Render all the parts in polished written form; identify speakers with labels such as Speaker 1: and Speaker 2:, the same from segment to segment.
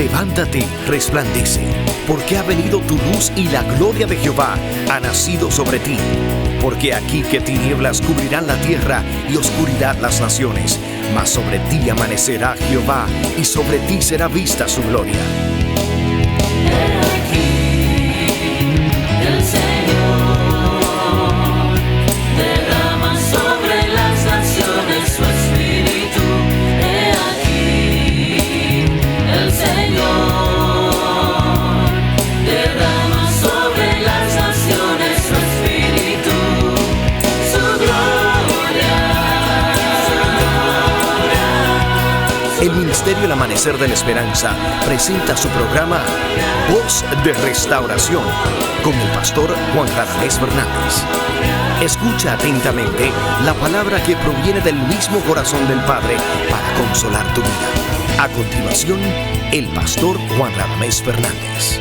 Speaker 1: Levántate, resplandece, porque ha venido tu luz y la gloria de Jehová ha nacido sobre ti. Porque aquí que tinieblas cubrirán la tierra y oscuridad las naciones, mas sobre ti amanecerá Jehová y sobre ti será vista su gloria. El Ministerio El Amanecer de la Esperanza presenta su programa Voz de Restauración con el pastor Juan Radamés Fernández. Escucha atentamente la palabra que proviene del mismo corazón del Padre para consolar tu vida. A continuación, el pastor Juan Radamés Fernández.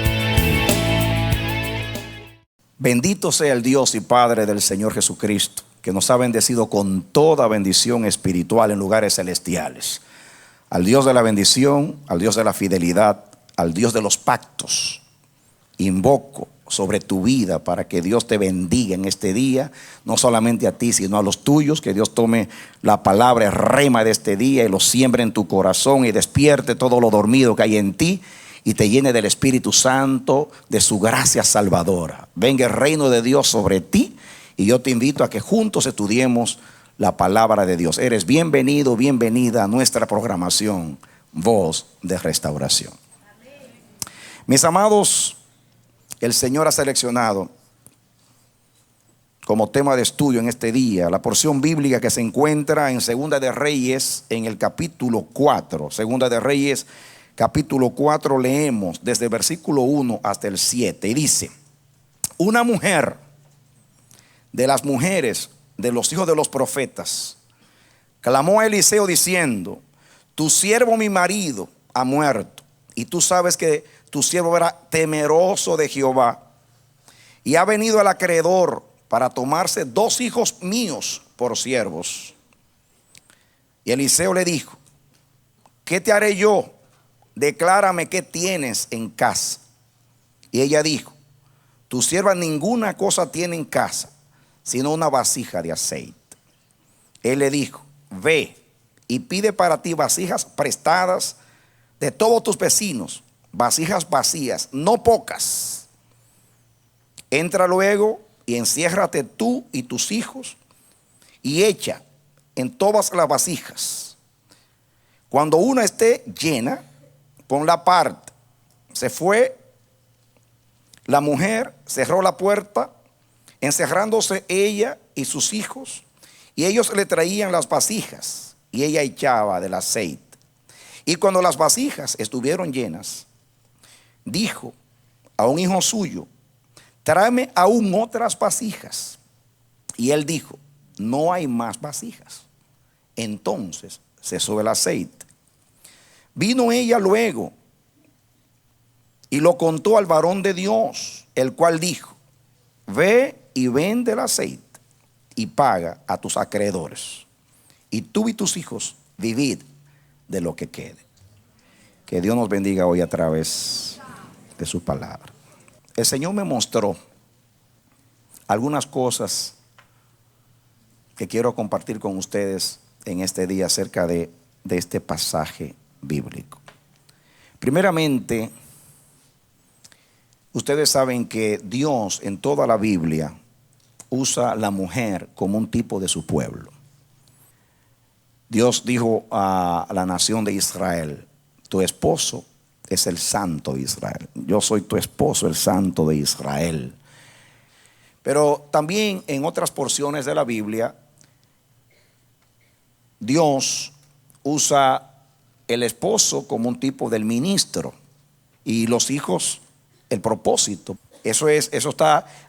Speaker 2: Bendito sea el Dios y Padre del Señor Jesucristo, que nos ha bendecido con toda bendición espiritual en lugares celestiales. Al Dios de la bendición, al Dios de la fidelidad, al Dios de los pactos, invoco sobre tu vida para que Dios te bendiga en este día, no solamente a ti, sino a los tuyos, que Dios tome la palabra rema de este día y lo siembre en tu corazón y despierte todo lo dormido que hay en ti y te llene del Espíritu Santo, de su gracia salvadora. Venga el reino de Dios sobre ti y yo te invito a que juntos estudiemos la palabra de Dios. Eres bienvenido, bienvenida a nuestra programación Voz de Restauración. Mis amados, el Señor ha seleccionado como tema de estudio en este día la porción bíblica que se encuentra en Segunda de Reyes, en el capítulo 4. Segunda de Reyes, capítulo 4, leemos desde el versículo 1 hasta el 7 y dice: una mujer de las mujeres de los hijos de los profetas clamó a Eliseo diciendo: tu siervo mi marido ha muerto, y tú sabes que tu siervo era temeroso de Jehová, y ha venido el acreedor para tomarse 2 hijos míos por siervos. Y Eliseo le dijo: ¿qué te haré yo? Declárame qué tienes en casa. Y ella dijo: tu sierva ninguna cosa tiene en casa, sino una vasija de aceite. Él le dijo: ve y pide para ti vasijas prestadas de todos tus vecinos, vasijas vacías, no pocas. Entra luego y enciérrate tú y tus hijos y echa en todas las vasijas. Cuando una esté llena, ponla aparte. Se fue la mujer, cerró la puerta, encerrándose ella y sus hijos, y ellos le traían las vasijas, y ella echaba del aceite. Y cuando las vasijas estuvieron llenas, dijo a un hijo suyo: tráeme aún otras vasijas. Y él dijo: no hay más vasijas. Entonces cesó el aceite. Vino ella luego y lo contó al varón de Dios, el cual dijo: ve y vende el aceite y paga a tus acreedores, y tú y tus hijos vivid de lo que quede. Que Dios nos bendiga hoy a través de su palabra. El Señor me mostró algunas cosas que quiero compartir con ustedes en este día acerca de este pasaje bíblico. Primeramente, ustedes saben que Dios en toda la Biblia usa la mujer como un tipo de su pueblo. Dios dijo a la nación de Israel: tu esposo es el santo de Israel. Yo soy tu esposo, el santo de Israel. Pero también en otras porciones de la Biblia, Dios usa el esposo como un tipo del ministro y los hijos el propósito. Eso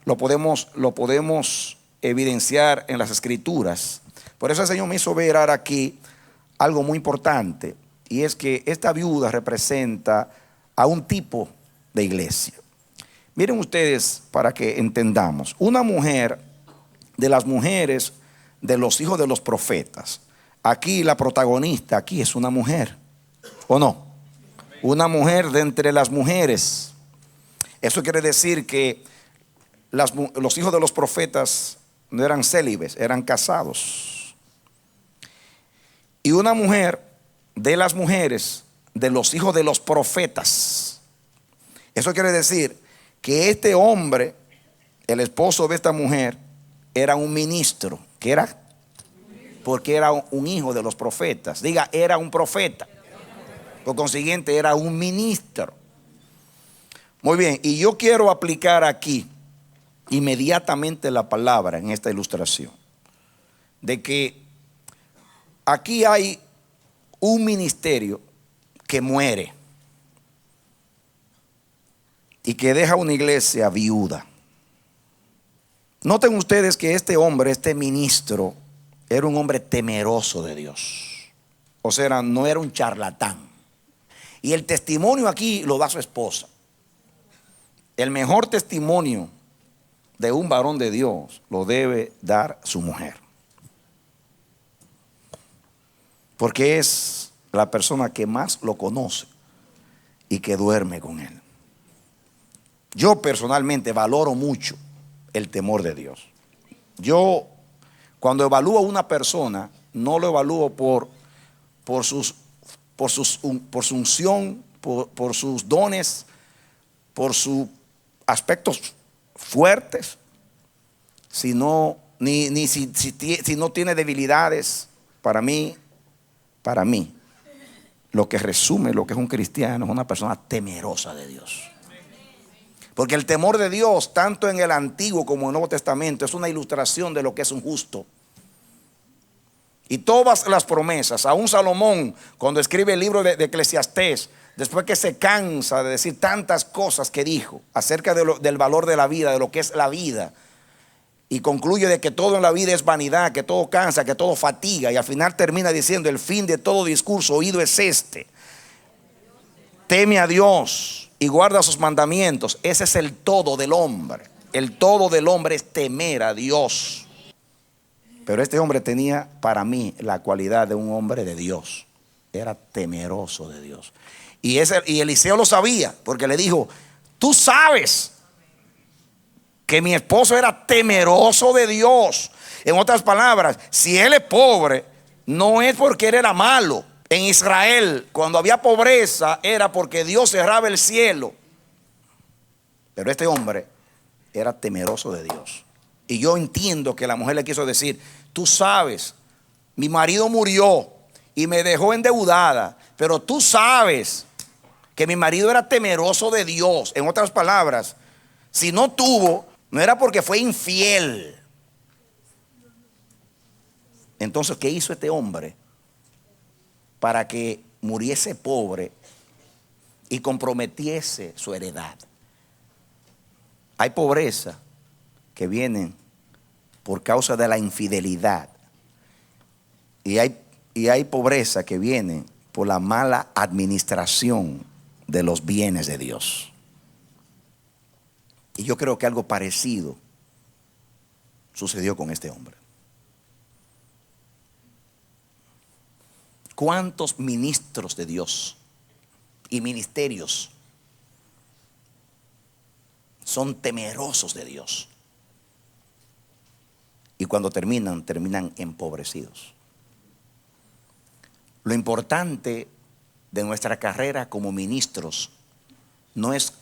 Speaker 2: lo podemos evidenciar en las Escrituras. Por eso el Señor me hizo ver aquí algo muy importante, y es que esta viuda representa a un tipo de iglesia. Miren ustedes, para que entendamos, una mujer de las mujeres de los hijos de los profetas. Aquí la protagonista aquí es una mujer, ¿o no? una mujer de entre las mujeres. Eso quiere decir que los hijos de los profetas no eran célibes, eran casados. Y una mujer de las mujeres de los hijos de los profetas. Eso quiere decir que este hombre, el esposo de esta mujer, era un ministro. ¿Qué era? Porque era un hijo de los profetas. Diga, era un profeta. Por consiguiente, era un ministro. Muy bien, y yo quiero aplicar aquí inmediatamente la palabra en esta ilustración. De que aquí hay un ministerio que muere y que deja una iglesia viuda. Noten ustedes que este hombre, este ministro, era un hombre temeroso de Dios. O sea, no era un charlatán. Y el testimonio aquí lo da su esposa. El mejor testimonio de un varón de Dios lo debe dar su mujer. Porque es la persona que más lo conoce y que duerme con él. Yo personalmente valoro mucho el temor de Dios. Yo, cuando evalúo a una persona, no lo evalúo por su unción, por sus dones, por sus aspectos fuertes, sino si no tiene debilidades. Para mí, lo que resume lo que es un cristiano es una persona temerosa de Dios. Porque el temor de Dios, tanto en el Antiguo como en el Nuevo Testamento, es una ilustración de lo que es un justo. Y todas las promesas, aún Salomón, cuando escribe el libro de Eclesiastés, después que se cansa de decir tantas cosas que dijo acerca del valor de la vida, de lo que es la vida, y concluye de que todo en la vida es vanidad, que todo cansa, que todo fatiga, y al final termina diciendo: el fin de todo discurso oído es este: teme a Dios y guarda sus mandamientos. Ese es el todo del hombre. El todo del hombre es temer a Dios. Pero este hombre tenía para mí la cualidad de un hombre de Dios. Era temeroso de Dios. Y Eliseo lo sabía, porque le dijo: tú sabes que mi esposo era temeroso de Dios. En otras palabras, si él es pobre, no es porque él era malo. En Israel, cuando había pobreza, era porque Dios cerraba el cielo. Pero este hombre era temeroso de Dios. Y yo entiendo que la mujer le quiso decir: tú sabes, mi marido murió y me dejó endeudada, pero tú sabes que mi marido era temeroso de Dios. En otras palabras, si no tuvo, no era porque fue infiel. Entonces, ¿qué hizo este hombre para que muriese pobre y comprometiese su heredad? Hay pobreza que viene por causa de la infidelidad, y hay pobreza que viene por la mala administración de los bienes de Dios. Y yo creo que algo parecido sucedió con este hombre. ¿Cuántos ministros de Dios y ministerios son temerosos de Dios? Y cuando terminan empobrecidos. Lo importante de nuestra carrera como ministros no es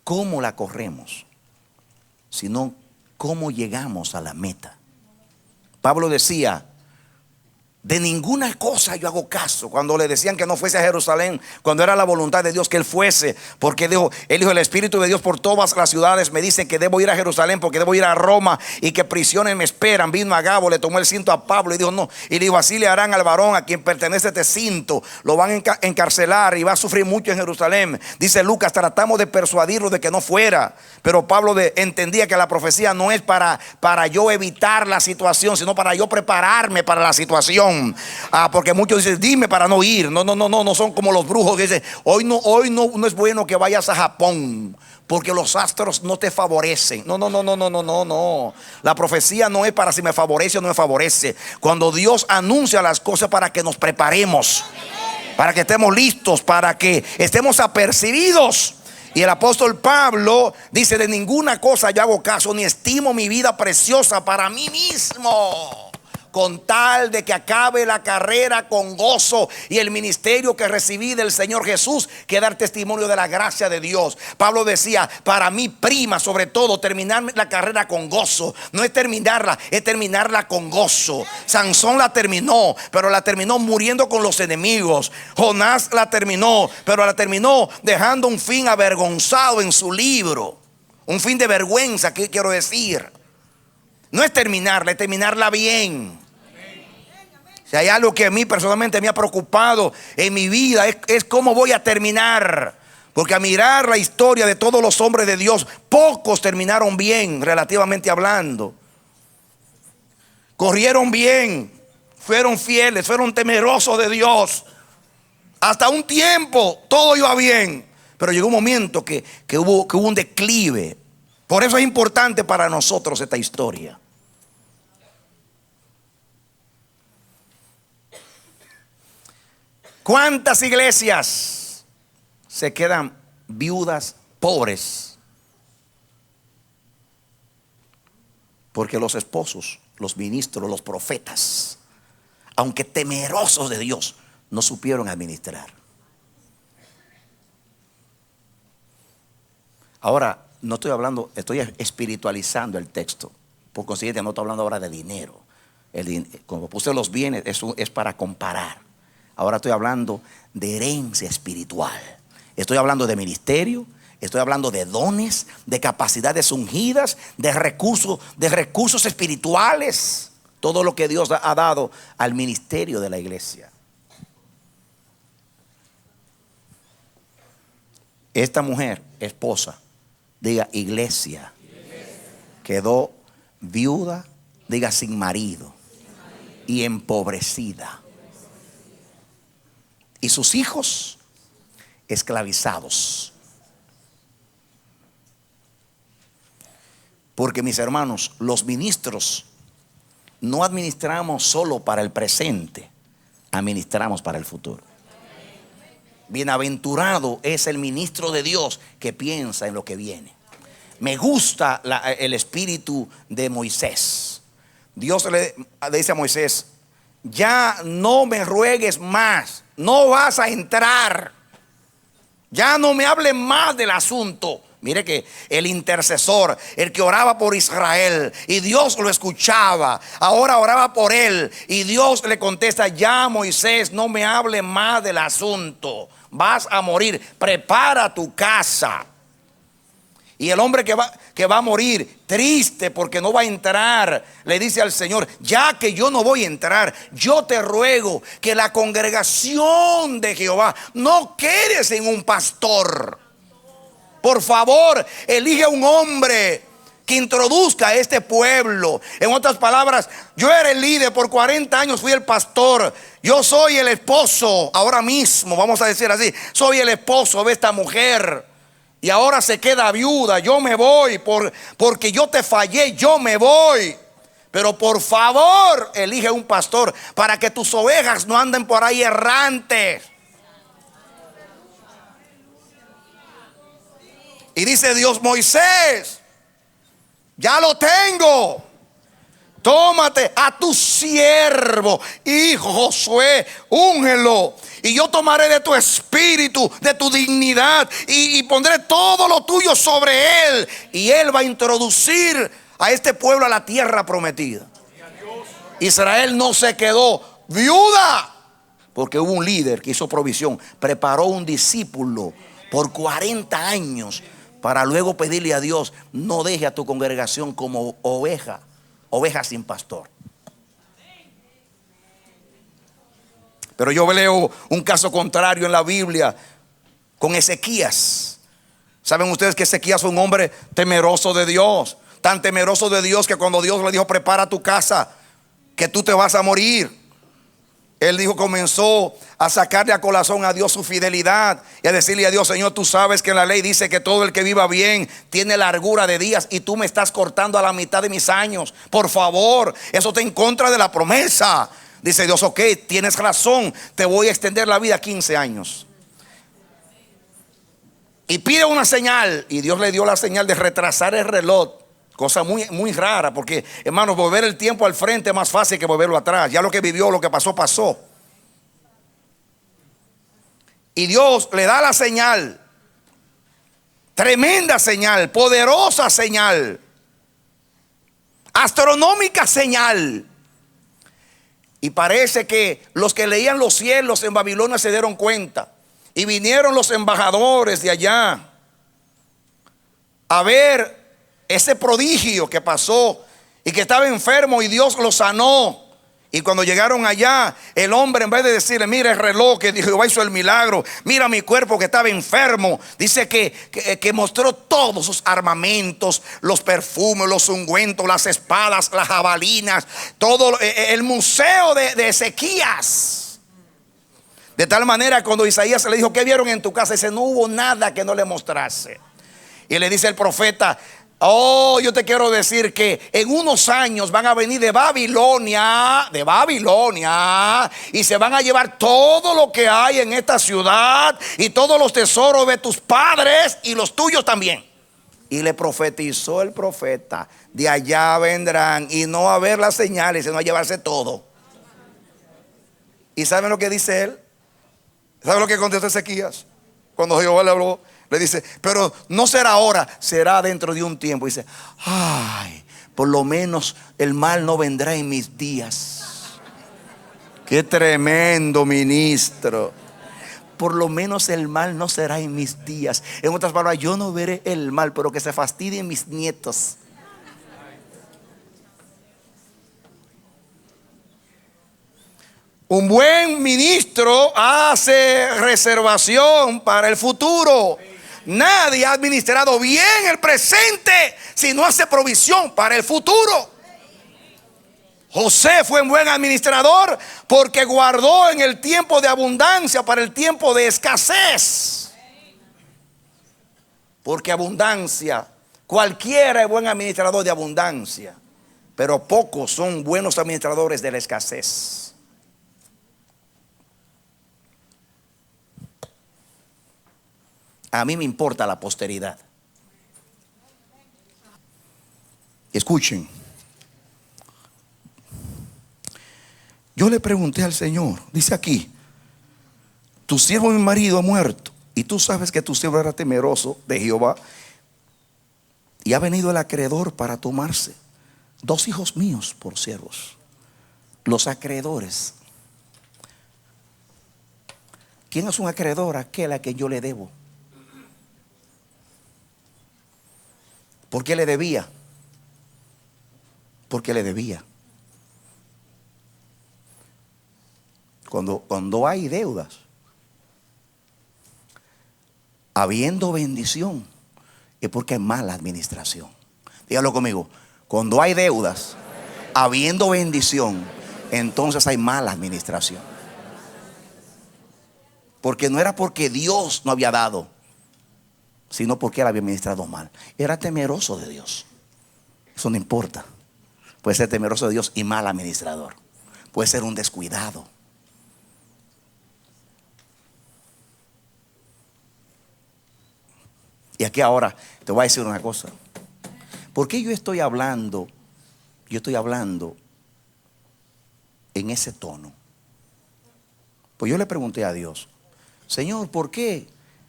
Speaker 2: cómo la corremos, sino cómo llegamos a la meta. Pablo decía: de ninguna cosa yo hago caso. Cuando le decían que no fuese a Jerusalén, cuando era la voluntad de Dios que él fuese, porque él dijo: el Espíritu de Dios por todas las ciudades me dice que debo ir a Jerusalén, porque debo ir a Roma, y que prisiones me esperan. Vino a Agabo, le tomó el cinto a Pablo y dijo: no. Y le dijo: así le harán al varón a quien pertenece este cinto, lo van a encarcelar y va a sufrir mucho en Jerusalén. Dice Lucas: tratamos de persuadirlo de que no fuera, pero Pablo entendía que la profecía no es para yo evitar la situación, sino para yo prepararme para la situación. Porque muchos dicen: dime para no ir. No son como los brujos que dicen: hoy no es bueno que vayas a Japón, porque los astros no te favorecen. No. La profecía no es para si me favorece o no me favorece. Cuando Dios anuncia las cosas, para que nos preparemos. para que estemos listos, para que estemos apercibidos. Y el apóstol Pablo dice: de ninguna cosa yo hago caso, ni estimo mi vida preciosa para mí mismo, con tal de que acabe la carrera con gozo y el ministerio que recibí del Señor Jesús, que dar testimonio de la gracia de Dios. Pablo decía: para mí prima sobre todo terminar la carrera con gozo. No es terminarla, es terminarla con gozo. Sansón la terminó, pero la terminó muriendo con los enemigos. Jonás la terminó, pero la terminó dejando un fin avergonzado en su libro. Un fin de vergüenza, ¿qué quiero decir? No es terminarla, es terminarla bien. Si hay algo que a mí personalmente me ha preocupado en mi vida, es cómo voy a terminar. Porque a mirar la historia de todos los hombres de Dios, pocos terminaron bien, relativamente hablando. Corrieron bien, fueron fieles, fueron temerosos de Dios. Hasta un tiempo todo iba bien, pero llegó un momento que hubo un declive. Por eso es importante para nosotros esta historia. ¿Cuántas iglesias se quedan viudas, pobres? Porque los esposos, los ministros, los profetas, aunque temerosos de Dios, no supieron administrar. Ahora, no estoy hablando, estoy espiritualizando el texto. Por consiguiente, no estoy hablando ahora de dinero. Como puse los bienes, eso es para comparar. Ahora estoy hablando de herencia espiritual. Estoy hablando de ministerio. Estoy hablando de dones, de capacidades ungidas, de recursos espirituales. Todo lo que Dios ha dado al ministerio de la iglesia. Esta mujer, esposa, diga iglesia, quedó viuda, diga sin marido y empobrecida. Y sus hijos esclavizados. Porque, mis hermanos, los ministros no administramos solo para el presente, administramos para el futuro. Bienaventurado es el ministro de Dios que piensa en lo que viene. Me gusta el espíritu de Moisés. Dios le dice a Moisés: ya no me ruegues más, no vas a entrar, ya no me hables más del asunto. Mire que el intercesor, el que oraba por Israel y Dios lo escuchaba, ahora oraba por él y Dios le contesta: ya, Moisés, no me hable más del asunto, vas a morir, prepara tu casa. Y el hombre que va a morir triste porque no va a entrar, le dice al Señor: ya que yo no voy a entrar, yo te ruego que la congregación de Jehová no quede sin un pastor. Por favor, elige a un hombre que introduzca a este pueblo. En otras palabras, yo era el líder, por 40 años fui el pastor. Yo soy el esposo ahora mismo, vamos a decir así. Soy el esposo de esta mujer. Y ahora se queda viuda. Yo me voy porque yo te fallé, yo me voy. Pero por favor, elige un pastor para que tus ovejas no anden por ahí errantes. Y dice Dios: Moisés, ya lo tengo. Tómate a tu siervo, hijo Josué, úngelo. Y yo tomaré de tu espíritu, de tu dignidad, y pondré todo lo tuyo sobre él. Y él va a introducir a este pueblo a la tierra prometida. Israel no se quedó viuda porque hubo un líder que hizo provisión. Preparó un discípulo por 40 años para luego pedirle a Dios: no deje a tu congregación como oveja sin pastor. Pero yo leo un caso contrario en la Biblia con Ezequías. ¿Saben ustedes que Ezequías fue un hombre temeroso de Dios? Tan temeroso de Dios que cuando Dios le dijo: prepara tu casa, que tú te vas a morir, él dijo, comenzó a sacarle a colación a Dios su fidelidad y a decirle a Dios: Señor, tú sabes que la ley dice que todo el que viva bien tiene largura de días, y tú me estás cortando a la mitad de mis años. Por favor, eso está en contra de la promesa. Dice Dios, ok, tienes razón, te voy a extender la vida 15 años. Y pide una señal, y Dios le dio la señal de retrasar el reloj. Cosa muy, muy rara, porque hermanos, volver el tiempo al frente es más fácil que volverlo atrás. Ya lo que vivió, lo que pasó, pasó. Y Dios le da la señal. Tremenda señal, poderosa señal, astronómica señal. Y parece que los que leían los cielos en Babilonia se dieron cuenta. Y vinieron los embajadores de allá a ver ese prodigio que pasó y que estaba enfermo y Dios lo sanó. Y cuando llegaron allá, el hombre, en vez de decirle, mira el reloj que Jehová hizo el milagro, mira mi cuerpo que estaba enfermo, dice que mostró todos sus armamentos, los perfumes, los ungüentos, las espadas, las jabalinas, todo el museo de Ezequías. De tal manera, cuando Isaías le dijo, ¿qué vieron en tu casa? Dice, no hubo nada que no le mostrase. Y le dice el profeta, oh, yo te quiero decir que en unos años van a venir de Babilonia, y se van a llevar todo lo que hay en esta ciudad y todos los tesoros de tus padres y los tuyos también. Y le profetizó el profeta, de allá vendrán y no a ver las señales, sino a llevarse todo. ¿Y saben lo que dice él? ¿Saben lo que contestó Ezequías? Cuando Jehová le habló, le dice, pero no será ahora, será dentro de un tiempo. Dice, ay, por lo menos el mal no vendrá en mis días. Qué tremendo ministro. Por lo menos el mal no será en mis días. En otras palabras, yo no veré el mal, pero que se fastidien mis nietos. Un buen ministro hace reservación para el futuro. Nadie ha administrado bien el presente si no hace provisión para el futuro. José fue un buen administrador porque guardó en el tiempo de abundancia para el tiempo de escasez. Porque abundancia, cualquiera es buen administrador de abundancia, pero pocos son buenos administradores de la escasez. A mí me importa la posteridad. Escuchen. Yo le pregunté al Señor, dice aquí, tu siervo mi marido ha muerto y tú sabes que tu siervo era temeroso de Jehová y ha venido el acreedor para tomarse 2 hijos míos por siervos. Los acreedores. ¿Quién es un acreedor? Aquel a quien yo le debo. ¿Por qué le debía? Porque le debía. Cuando hay deudas, habiendo bendición, es porque hay mala administración. Dígalo conmigo. Cuando hay deudas, habiendo bendición, entonces hay mala administración. Porque no era porque Dios no había dado, sino porque él había administrado mal. Era temeroso de Dios. Eso no importa. Puede ser temeroso de Dios y mal administrador. Puede ser un descuidado. Y aquí ahora te voy a decir una cosa. ¿Por qué yo estoy hablando? Yo estoy hablando en ese tono. Pues yo le pregunté a Dios, Señor, ¿por qué?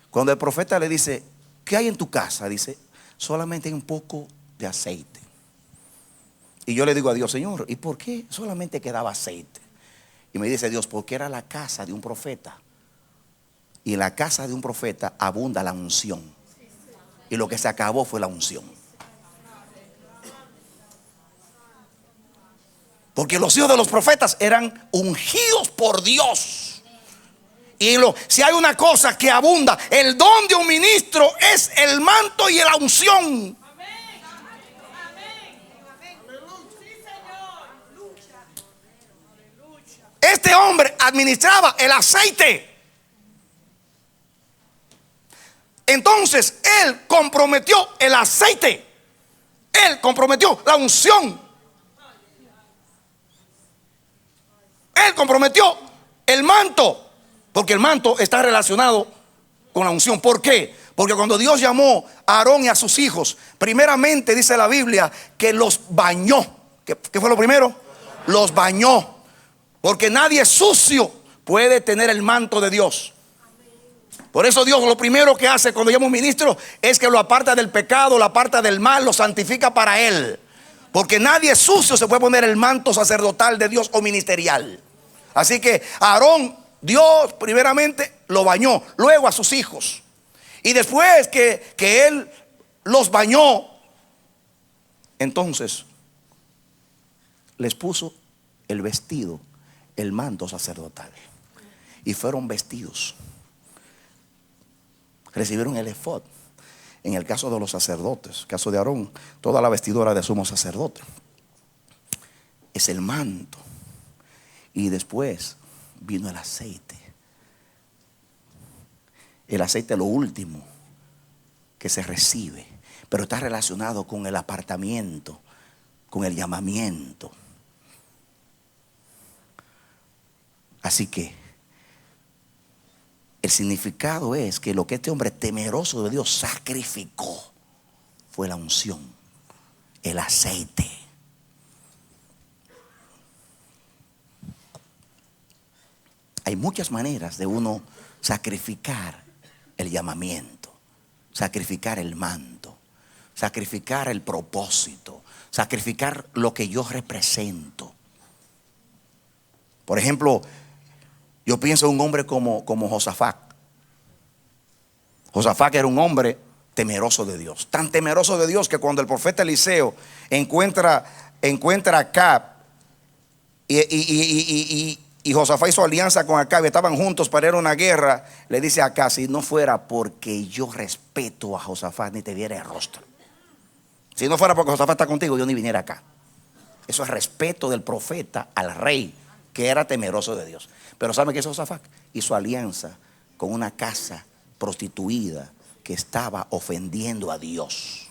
Speaker 2: Cuando el profeta le dice, ¿qué hay en tu casa? Dice, solamente hay un poco de aceite. Y yo le digo a Dios, Señor, ¿y por qué solamente quedaba aceite? Y me dice Dios, porque era la casa de un profeta. Y en la casa de un profeta abunda la unción. Y lo que se acabó fue la unción. Porque los hijos de los profetas eran ungidos por Dios. Y si hay una cosa que abunda, el don de un ministro es el manto y la unción. Este hombre administraba el aceite. Entonces él comprometió el aceite. Él comprometió la unción. comprometió el manto, porque el manto está relacionado con la unción. ¿Por qué? Porque cuando Dios llamó a Aarón y a sus hijos, primeramente dice la Biblia que los bañó. ¿Qué fue lo primero? Los bañó. Porque nadie sucio puede tener el manto de Dios. Por eso Dios lo primero que hace cuando llama a un ministro es que lo aparta del pecado, lo aparta del mal, lo santifica para Él. Porque nadie sucio se puede poner el manto sacerdotal de Dios o ministerial. Así que Aarón, Dios primeramente lo bañó, luego a sus hijos. Y después que Él los bañó, entonces les puso el vestido, el manto sacerdotal. Y fueron vestidos. Recibieron el efod. En el caso de los sacerdotes, caso de Aarón, toda la vestidura de sumo sacerdote es el manto. Y después vino el aceite. El aceite es lo último que se recibe, pero está relacionado con el apartamiento, con el llamamiento. Así que el significado es que lo que este hombre temeroso de Dios sacrificó fue la unción, el aceite. Hay muchas maneras de uno sacrificar el llamamiento, sacrificar el manto, sacrificar el propósito, sacrificar lo que yo represento. Por ejemplo, yo pienso en un hombre como Josafat. Josafat era un hombre temeroso de Dios, tan temeroso de Dios que cuando el profeta Eliseo encuentra a Acab y Josafat hizo alianza con Acab, estaban juntos para ir a una guerra, le dice a Acab: si no fuera porque yo respeto a Josafat, ni te viera el rostro. Si no fuera porque Josafat está contigo, yo ni viniera acá. Eso es respeto del profeta al rey, que era temeroso de Dios. Pero ¿sabe qué hizo Josafat? Hizo alianza con una casa prostituida que estaba ofendiendo a Dios.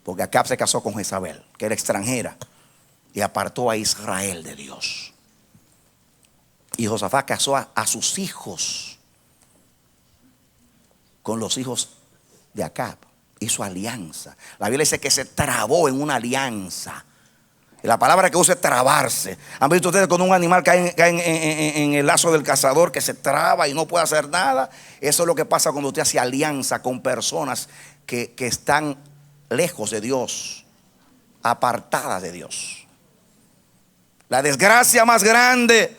Speaker 2: Porque Acab se casó con Jezabel, que era extranjera, y apartó a Israel de Dios. Y Josafat casó a sus hijos con los hijos de Acab. Hizo alianza. La Biblia dice que se trabó en una alianza. Y la palabra que usa es trabarse. ¿Han visto ustedes cuando un animal cae en el lazo del cazador, que se traba y no puede hacer nada? Eso es lo que pasa cuando usted hace alianza con personas que están lejos de Dios, apartadas de Dios. La desgracia más grande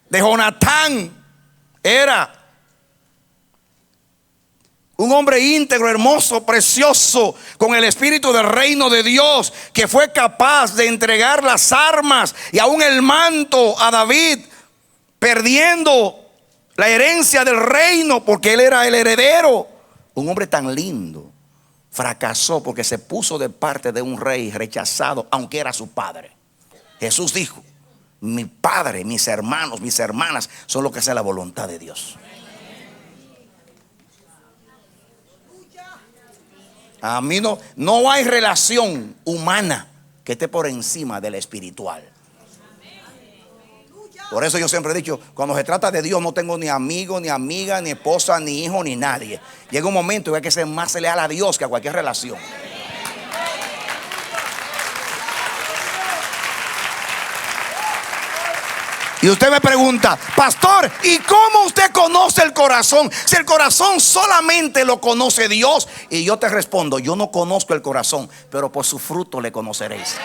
Speaker 2: de Jonatán era un hombre íntegro, hermoso, precioso, con el espíritu del reino de Dios, que fue capaz de entregar las armas y aún el manto a David, perdiendo la herencia del reino porque él era el heredero. Un hombre tan lindo fracasó porque se puso de parte de un rey rechazado, aunque era su padre. Jesús dijo: mi padre, mis hermanos, mis hermanas son los que hacen la voluntad de Dios. A mí no hay relación humana que esté por encima de la espiritual. Por eso yo siempre he dicho, cuando se trata de Dios no tengo ni amigo, ni amiga, ni esposa, ni hijo, ni nadie. Llega un momento en que hay que ser más leal a Dios que a cualquier relación. Y usted me pregunta: pastor, ¿y cómo usted conoce el corazón? Si el corazón solamente lo conoce Dios. Y yo te respondo: yo no conozco el corazón, pero por su fruto le conoceréis.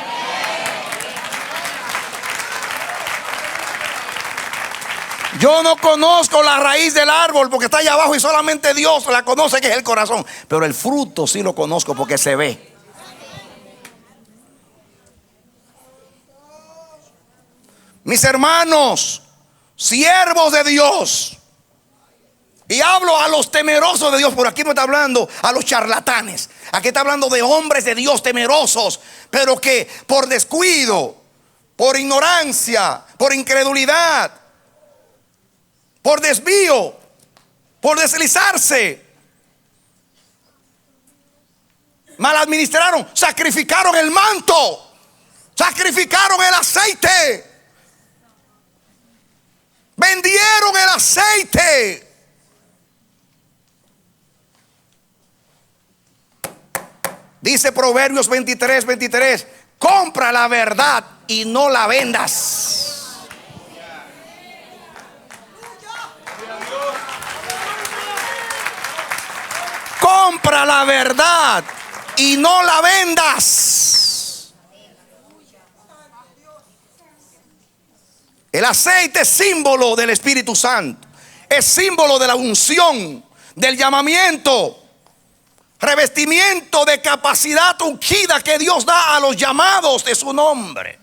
Speaker 2: Yo no conozco la raíz del árbol porque está allá abajo y solamente Dios la conoce, que es el corazón. Pero el fruto sí lo conozco porque se ve. Mis hermanos, siervos de Dios, y hablo a los temerosos de Dios, por aquí no está hablando a los charlatanes. Aquí está hablando de hombres de Dios temerosos, pero que por descuido, por ignorancia, por incredulidad, por desvío, por deslizarse, mal administraron, sacrificaron el manto, sacrificaron el aceite. aceite. Dice Proverbios 23:23, compra la verdad y no la vendas. Compra la verdad y no la vendas. El aceite es símbolo del Espíritu Santo, es símbolo de la unción, del llamamiento, revestimiento de capacidad ungida que Dios da a los llamados de su nombre.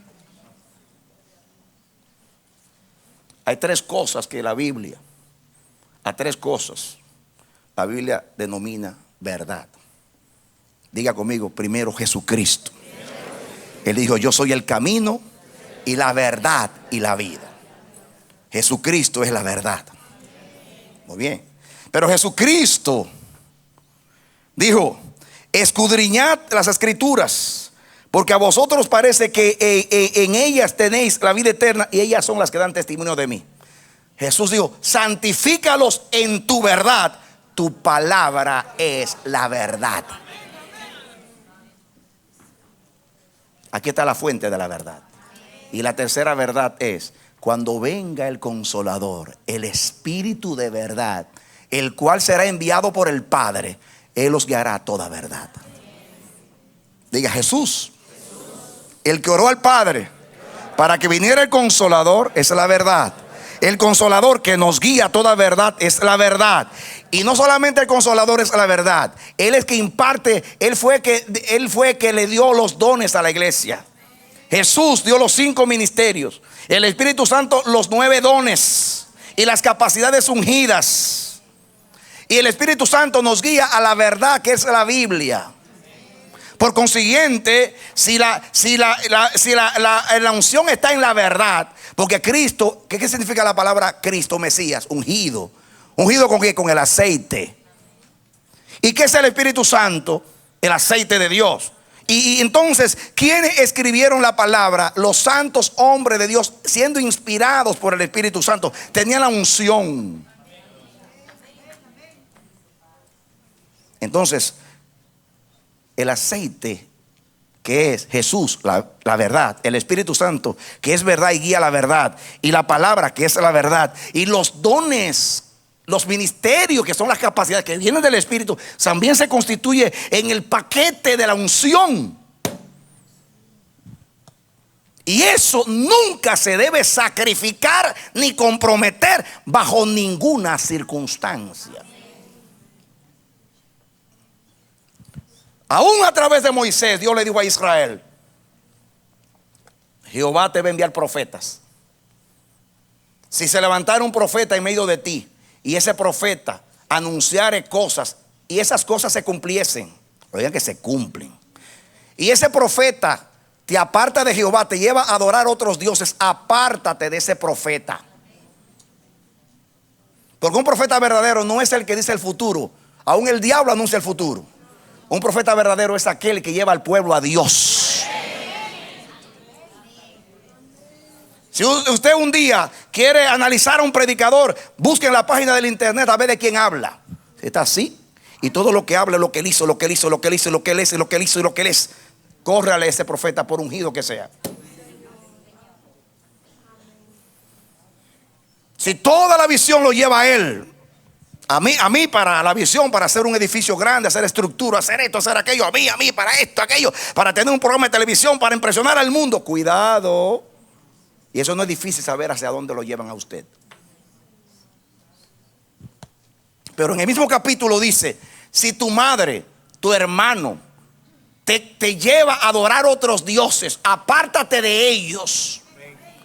Speaker 2: Hay tres cosas que la Biblia denomina verdad. Diga conmigo, primero Jesucristo. Él dijo, yo soy el camino y la verdad y la vida. Jesucristo es la verdad. Muy bien. Pero Jesucristo dijo, escudriñad las escrituras, porque a vosotros parece que en ellas tenéis la vida eterna y ellas son las que dan testimonio de mí. Jesús dijo, santifícalos en tu verdad, tu palabra es la verdad. Aquí está la fuente de la verdad. Y la tercera verdad es, cuando venga el Consolador, el Espíritu de verdad, el cual será enviado por el Padre, Él os guiará a toda verdad. Diga Jesús, el que oró al Padre para que viniera el Consolador, es la verdad. El Consolador que nos guía a toda verdad es la verdad. Y no solamente el Consolador es la verdad, Él es que imparte, Él fue que le dio los dones a la iglesia. Jesús dio los 5 ministerios, el Espíritu Santo los 9 dones y las capacidades ungidas. Y el Espíritu Santo nos guía a la verdad que es la Biblia. Por consiguiente, si la unción está en la verdad, porque Cristo, ¿qué significa la palabra Cristo? Mesías, ungido. ¿Ungido con qué? Con el aceite. ¿Y qué es el Espíritu Santo? El aceite de Dios. Y entonces, ¿quiénes escribieron la palabra? Los santos hombres de Dios, siendo inspirados por el Espíritu Santo, tenían la unción. Entonces, el aceite que es Jesús, la verdad, el Espíritu Santo que es verdad y guía la verdad, y la palabra que es la verdad, y los dones, los ministerios que son las capacidades que vienen del Espíritu, también se constituye en el paquete de la unción. Y eso nunca se debe sacrificar ni comprometer bajo ninguna circunstancia. Aún a través de Moisés, Dios le dijo a Israel: Jehová te va a enviar profetas. Si se levantara un profeta en medio de ti y ese profeta anunciare cosas y esas cosas se cumpliesen, oigan que se cumplen, y ese profeta te aparta de Jehová, te lleva a adorar otros dioses, apártate de ese profeta. Porque un profeta verdadero no es el que dice el futuro. Aún el diablo anuncia el futuro. Un profeta verdadero es aquel que lleva al pueblo a Dios. Si usted un día quiere analizar a un predicador, busque en la página del internet a ver de quién habla. Está así. Y todo lo que habla, lo que él hizo, lo que él hizo, lo que él hizo, lo que él es, lo que él hizo y lo que él es. Córrale a ese profeta por ungido que sea. Si toda la visión lo lleva a él, a mí para la visión, para hacer un edificio grande, hacer estructura, hacer esto, hacer aquello, a mí para esto, aquello, para tener un programa de televisión, para impresionar al mundo, cuidado. Y eso no es difícil saber hacia dónde lo llevan a usted. Pero en el mismo capítulo dice: si tu madre, tu hermano te lleva a adorar otros dioses, apártate de ellos.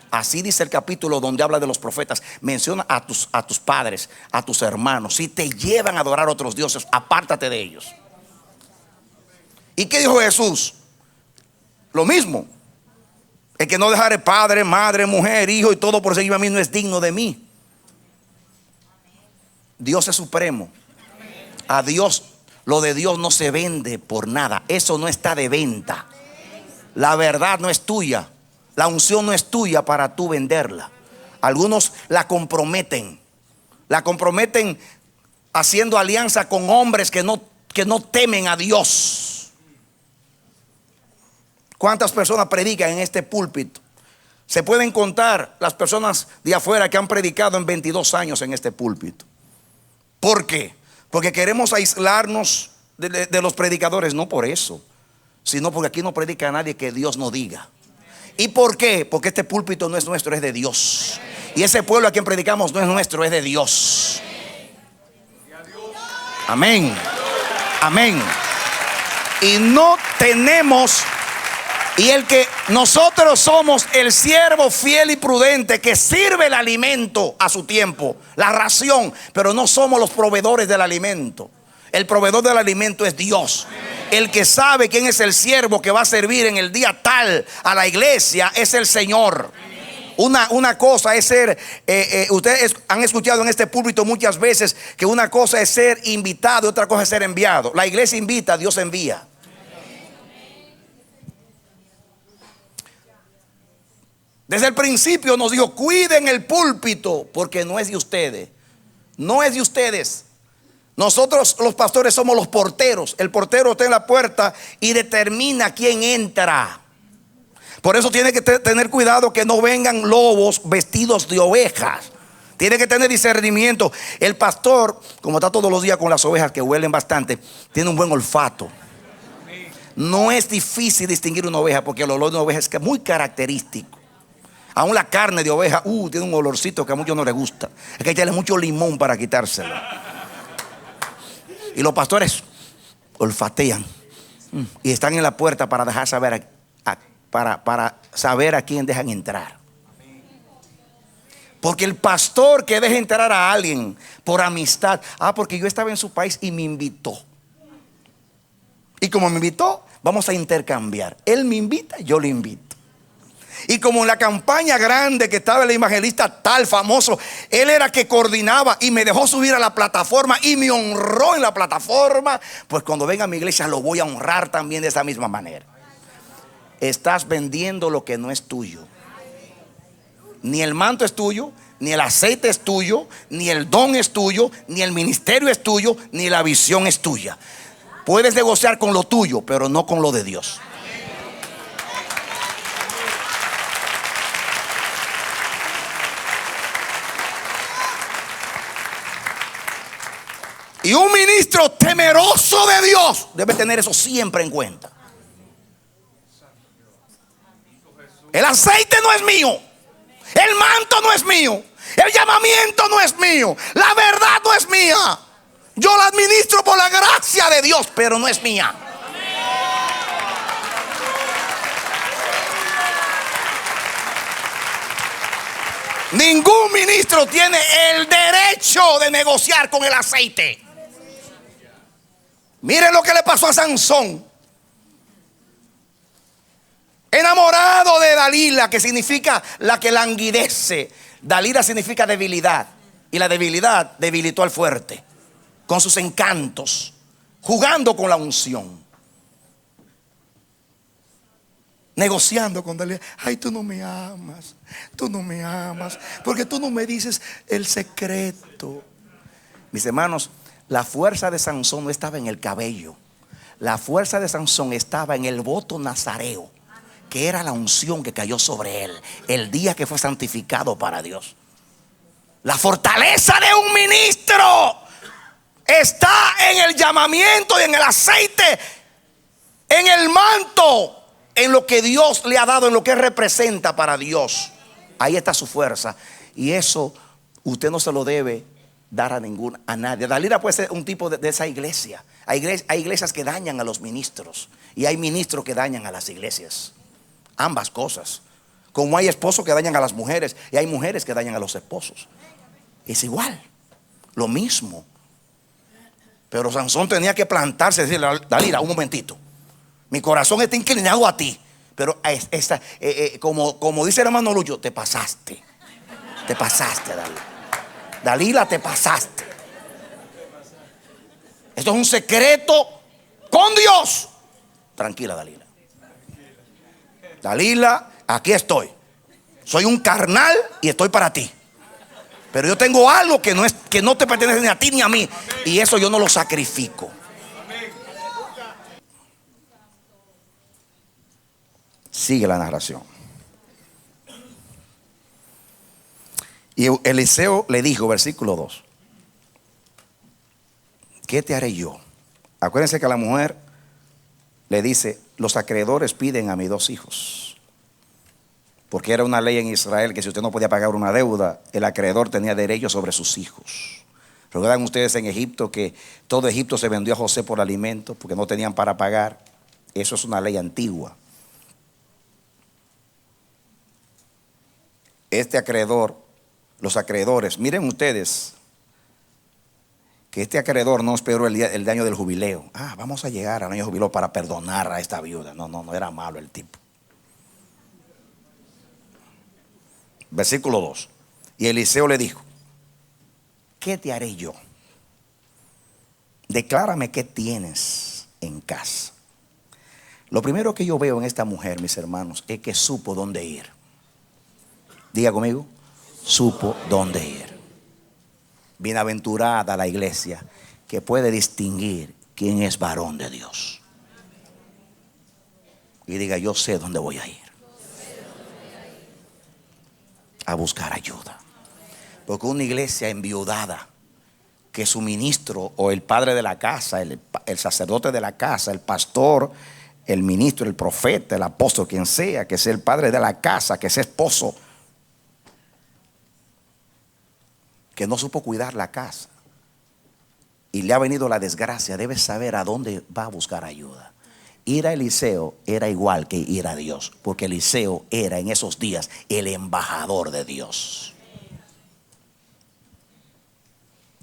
Speaker 2: Así dice el capítulo donde habla de los profetas. Menciona a tus padres, a tus hermanos. Si te llevan a adorar otros dioses, apártate de ellos. ¿Y qué dijo Jesús? Lo mismo. El que no dejare padre, madre, mujer, hijo y todo por seguirme a mí no es digno de mí. Dios es supremo. A Dios, lo de Dios no se vende por nada. Eso no está de venta. La verdad no es tuya. La unción no es tuya para tú venderla. Algunos la comprometen. La comprometen haciendo alianza con hombres que no temen a Dios. ¿Cuántas personas predican en este púlpito? Se pueden contar las personas de afuera que han predicado en 22 años en este púlpito. ¿Por qué? Porque queremos aislarnos de los predicadores. No por eso, sino porque aquí no predica a nadie que Dios no diga. ¿Y por qué? Porque este púlpito no es nuestro, es de Dios. Y ese pueblo a quien predicamos no es nuestro, es de Dios. Amén. Amén. Y no tenemos... Y el que nosotros somos el siervo fiel y prudente que sirve el alimento a su tiempo, la ración, pero no somos los proveedores del alimento. El proveedor del alimento es Dios. El que sabe quién es el siervo que va a servir en el día tal a la iglesia es el Señor. Una cosa es ser, ustedes han escuchado en este púlpito muchas veces que una cosa es ser invitado y otra cosa es ser enviado. La iglesia invita, Dios envía. Desde el principio nos dijo: cuiden el púlpito, porque no es de ustedes. No es de ustedes. Nosotros los pastores somos los porteros. El portero está en la puerta y determina quién entra. Por eso tiene que tener cuidado que no vengan lobos vestidos de ovejas. Tiene que tener discernimiento. El pastor, como está todos los días con las ovejas que huelen bastante, tiene un buen olfato. No es difícil distinguir una oveja, porque el olor de una oveja es muy característico. Aún la carne de oveja, tiene un olorcito que a muchos no les gusta. Hay que echarle mucho limón para quitárselo. Y los pastores olfatean y están en la puerta para dejar saber para saber a quién dejan entrar. Porque el pastor que deja entrar a alguien por amistad, porque yo estaba en su país y me invitó. Y como me invitó, vamos a intercambiar. Él me invita, yo le invito. Y como en la campaña grande que estaba el evangelista tal famoso, él era que coordinaba y me dejó subir a la plataforma y me honró en la plataforma, pues cuando venga a mi iglesia lo voy a honrar también de esa misma manera. Estás vendiendo lo que no es tuyo. Ni el manto es tuyo, ni el aceite es tuyo, ni el don es tuyo, ni el ministerio es tuyo, ni la visión es tuya. Puedes negociar con lo tuyo, pero no con lo de Dios. Y un ministro temeroso de Dios debe tener eso siempre en cuenta. El aceite no es mío. El manto no es mío. El llamamiento no es mío. La verdad no es mía. Yo la administro por la gracia de Dios, pero no es mía. Ningún ministro tiene el derecho de negociar con el aceite. Miren lo que le pasó a Sansón. Enamorado de Dalila, que significa la que languidece. Dalila significa debilidad. Y la debilidad debilitó al fuerte con sus encantos, jugando con la unción, negociando con Dalila. Ay, tú no me amas. Tú no me amas porque tú no me dices el secreto. Mis hermanos, la fuerza de Sansón no estaba en el cabello. La fuerza de Sansón estaba en el voto nazareo, que era la unción que cayó sobre él el día que fue santificado para Dios. La fortaleza de un ministro está en el llamamiento y en el aceite, en el manto, en lo que Dios le ha dado, en lo que representa para Dios. Ahí está su fuerza. Y eso usted no se lo debe dar a nadie. Dalila puede ser un tipo de esa iglesia. Hay iglesias que dañan a los ministros y hay ministros que dañan a las iglesias. Ambas cosas. Como hay esposos que dañan a las mujeres y hay mujeres que dañan a los esposos. Es igual, lo mismo. Pero Sansón tenía que plantarse y decirle: Dalila, un momentito, mi corazón está inclinado a ti, pero como dice el hermano Lucho, te pasaste, Dalila. Dalila, te pasaste. Esto es un secreto con Dios. Tranquila, Dalila. Dalila, aquí estoy. Soy un carnal y estoy para ti. Pero yo tengo algo que no te pertenece ni a ti ni a mí. Y eso yo no lo sacrifico. Sigue la narración. Y Eliseo le dijo, versículo 2: ¿qué te haré yo? Acuérdense que a la mujer le dice: los acreedores piden a mis 2 hijos. Porque era una ley en Israel que si usted no podía pagar una deuda, el acreedor tenía derecho sobre sus hijos. ¿Recuerdan ustedes en Egipto que todo Egipto se vendió a José por alimentos porque no tenían para pagar? Eso es una ley antigua. Este acreedor, los acreedores, miren ustedes que este acreedor no esperó el año del jubileo. Vamos a llegar al año del jubileo para perdonar a esta viuda. No era malo el tipo. Versículo 2. Y Eliseo le dijo: ¿qué te haré yo? Declárame qué tienes en casa. Lo primero que yo veo en esta mujer, mis hermanos, es que supo dónde ir. Diga conmigo: supo dónde ir. Bienaventurada la iglesia que puede distinguir quién es varón de Dios. Y diga: yo sé dónde voy a ir a buscar ayuda. Porque una iglesia enviudada, que su ministro o el padre de la casa, el sacerdote de la casa, el pastor, el ministro, el profeta, el apóstol, quien sea, que sea el padre de la casa, que sea esposo, que no supo cuidar la casa y le ha venido la desgracia, debe saber a dónde va a buscar ayuda. Ir a Eliseo era igual que ir a Dios, porque Eliseo era en esos días el embajador de Dios.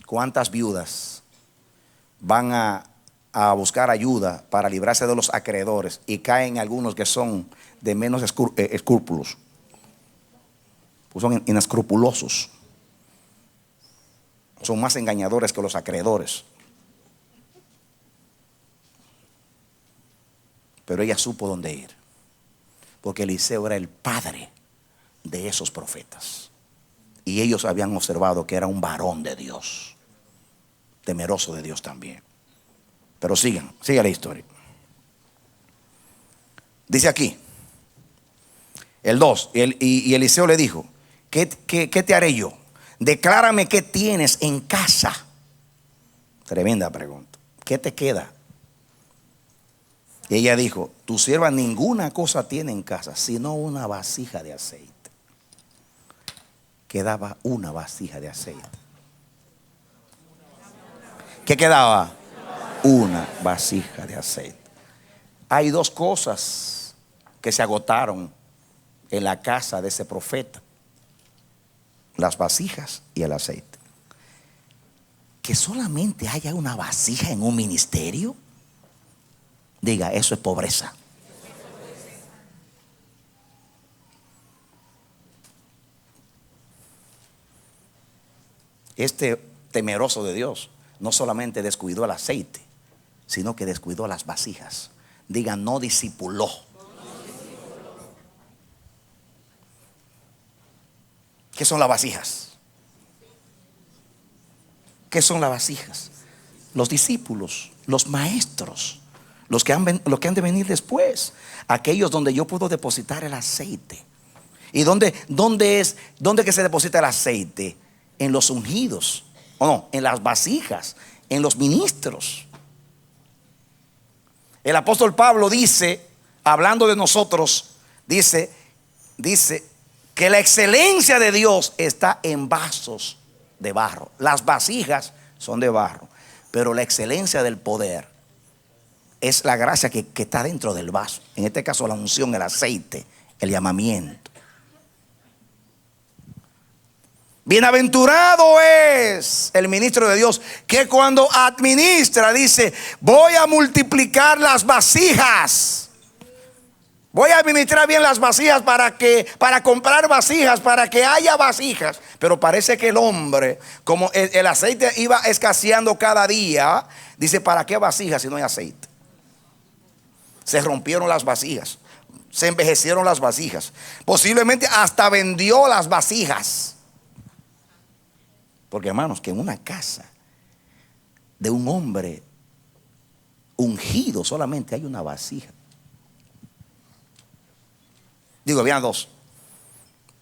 Speaker 2: ¿Cuántas viudas van a buscar ayuda para librarse de los acreedores y caen algunos que son de menos escrúpulos? Pues son inescrupulosos. Son más engañadores que los acreedores. Pero ella supo dónde ir, porque Eliseo era el padre de esos profetas. Y ellos habían observado que era un varón de Dios, temeroso de Dios también. Pero siga la historia. Dice aquí, el 2, y Eliseo le dijo: ¿qué te haré yo? Declárame qué tienes en casa. Tremenda pregunta. ¿Qué te queda? Y ella dijo: tu sierva ninguna cosa tiene en casa, sino una vasija de aceite. Quedaba una vasija de aceite. ¿Qué quedaba? Una vasija de aceite. Hay 2 cosas que se agotaron en la casa de ese profeta: las vasijas y el aceite. Que solamente haya una vasija en un ministerio, diga, eso es pobreza. Este temeroso de Dios no solamente descuidó el aceite, sino que descuidó las vasijas. Diga, no discipuló. ¿Qué son las vasijas? ¿Qué son las vasijas? Los discípulos, los maestros, los que han de venir después, aquellos donde yo puedo depositar el aceite. ¿Y dónde que se deposita el aceite? En los ungidos, o no, en las vasijas, en los ministros. El apóstol Pablo dice, hablando de nosotros, dice que la excelencia de Dios está en vasos de barro. Las vasijas son de barro, pero la excelencia del poder es la gracia que está dentro del vaso. En este caso la unción, el aceite, el llamamiento. Bienaventurado es el ministro de Dios que cuando administra dice: voy a multiplicar las vasijas. Voy a administrar bien las vasijas para comprar vasijas, para que haya vasijas. Pero parece que el hombre, como el aceite iba escaseando cada día, dice: ¿para qué vasijas si no hay aceite? Se rompieron las vasijas, se envejecieron las vasijas. Posiblemente hasta vendió las vasijas. Porque hermanos, que en una casa de un hombre ungido solamente hay una vasija. Digo, había dos,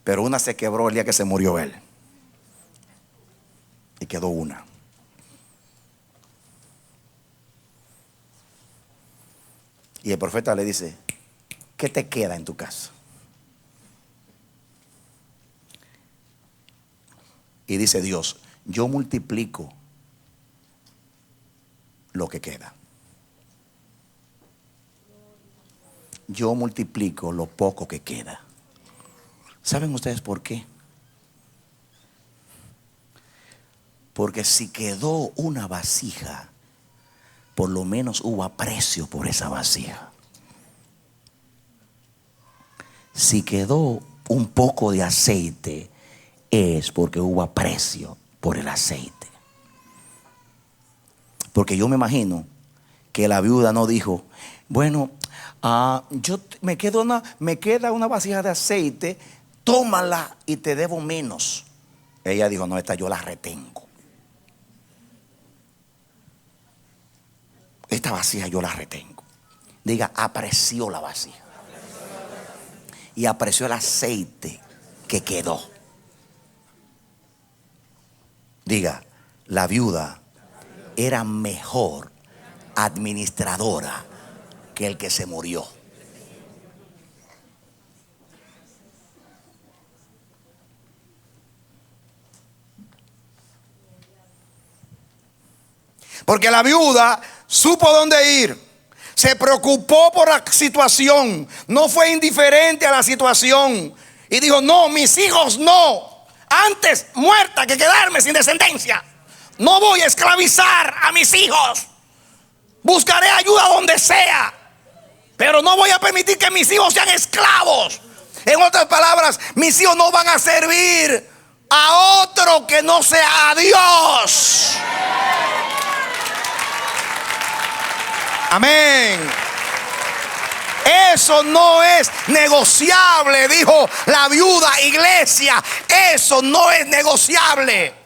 Speaker 2: pero una se quebró el día que se murió él y quedó una. Y el profeta le dice: ¿qué te queda en tu casa? Y dice Dios: yo multiplico lo que queda. Yo multiplico lo poco que queda. ¿Saben ustedes por qué? Porque si quedó una vasija, por lo menos hubo aprecio por esa vasija. Si quedó un poco de aceite, es porque hubo aprecio por el aceite. Porque yo me imagino que la viuda no dijo: bueno, me queda una vasija de aceite, tómala y te debo menos. Ella dijo: no, esta yo la retengo. Esta vasija yo la retengo. Diga: apreció la vasija. Y apreció el aceite que quedó. Diga: la viuda era mejor administradora que el que se murió. Porque la viuda supo dónde ir. Se preocupó por la situación. No fue indiferente a la situación. Y dijo: no, mis hijos no. Antes muerta que quedarme sin descendencia. No voy a esclavizar a mis hijos. Buscaré ayuda donde sea, pero no voy a permitir que mis hijos sean esclavos. En otras palabras, mis hijos no van a servir a otro que no sea a Dios. Amén. Eso no es negociable, dijo la viuda. Iglesia, eso no es negociable.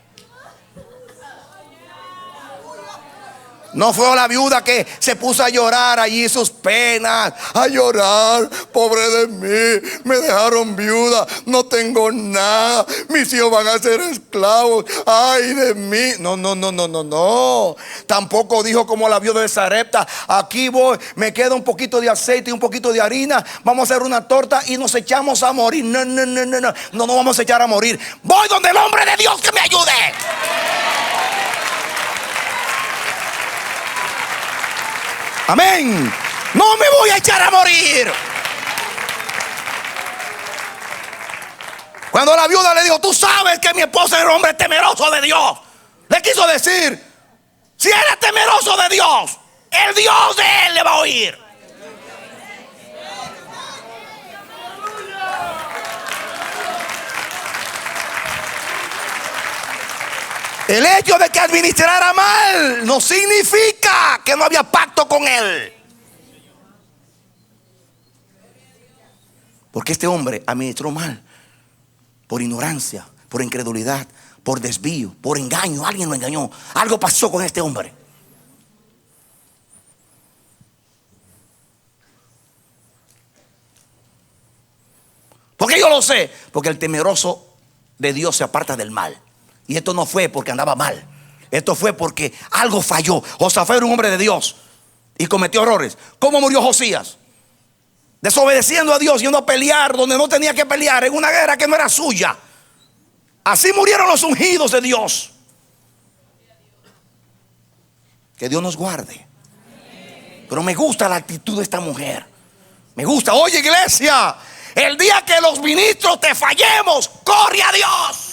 Speaker 2: No fue la viuda que se puso a llorar allí sus penas, a llorar: pobre de mí, me dejaron viuda, no tengo nada, mis hijos van a ser esclavos, ay de mí. No. Tampoco dijo como la viuda de Sarepta: aquí voy, me queda un poquito de aceite y un poquito de harina, vamos a hacer una torta y nos echamos a morir. No vamos a echar a morir. Voy donde el hombre de Dios que me ayude. Amén. No me voy a echar a morir. Cuando la viuda le dijo: tú sabes que mi esposo era un hombre temeroso de Dios, le quiso decir: si eres temeroso de Dios, el Dios de él le va a oír. El hecho de que administrara mal no significa que no había pacto con él. Porque este hombre administró mal por ignorancia, por incredulidad, por desvío, por engaño. Alguien lo engañó. Algo pasó con este hombre. Porque yo lo sé. Porque el temeroso de Dios se aparta del mal. Y esto no fue porque andaba mal. Esto fue porque algo falló. Josafat era un hombre de Dios y cometió errores. ¿Cómo murió Josías? Desobedeciendo a Dios, yendo a pelear donde no tenía que pelear, en una guerra que no era suya. Así murieron los ungidos de Dios. Que Dios nos guarde. Pero me gusta la actitud de esta mujer. Me gusta. Oye, iglesia, el día que los ministros te fallemos, corre a Dios.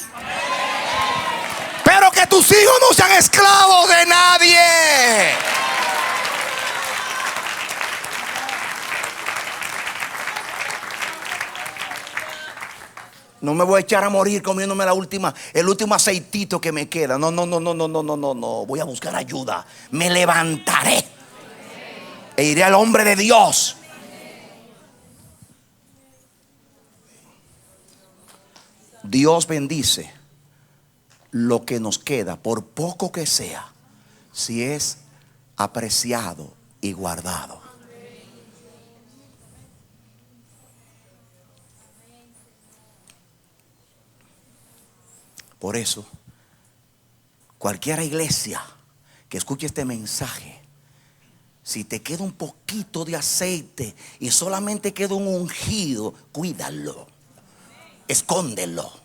Speaker 2: Pero que tus hijos no sean esclavos de nadie. No me voy a echar a morir comiéndome el último aceitito que me queda. No. Voy a buscar ayuda. Me levantaré e iré al hombre de Dios. Dios bendice lo que nos queda, por poco que sea, si es apreciado y guardado. Por eso, cualquier iglesia que escuche este mensaje, si te queda un poquito de aceite y solamente queda un ungido, cuídalo, escóndelo.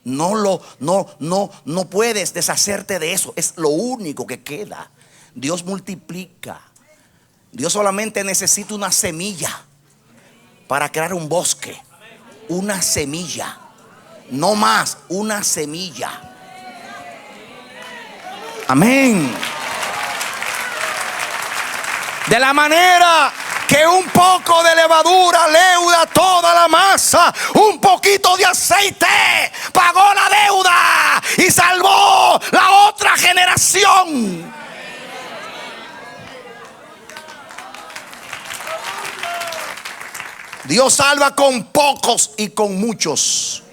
Speaker 2: No puedes deshacerte de eso. Es lo único que queda. Dios multiplica. Dios solamente necesita una semilla para crear un bosque. Una semilla. No más, una semilla. Amén. De la manera que un poco de levadura leuda toda la masa, un poquito de aceite pagó la deuda y salvó la otra generación. Dios salva con pocos y con muchos.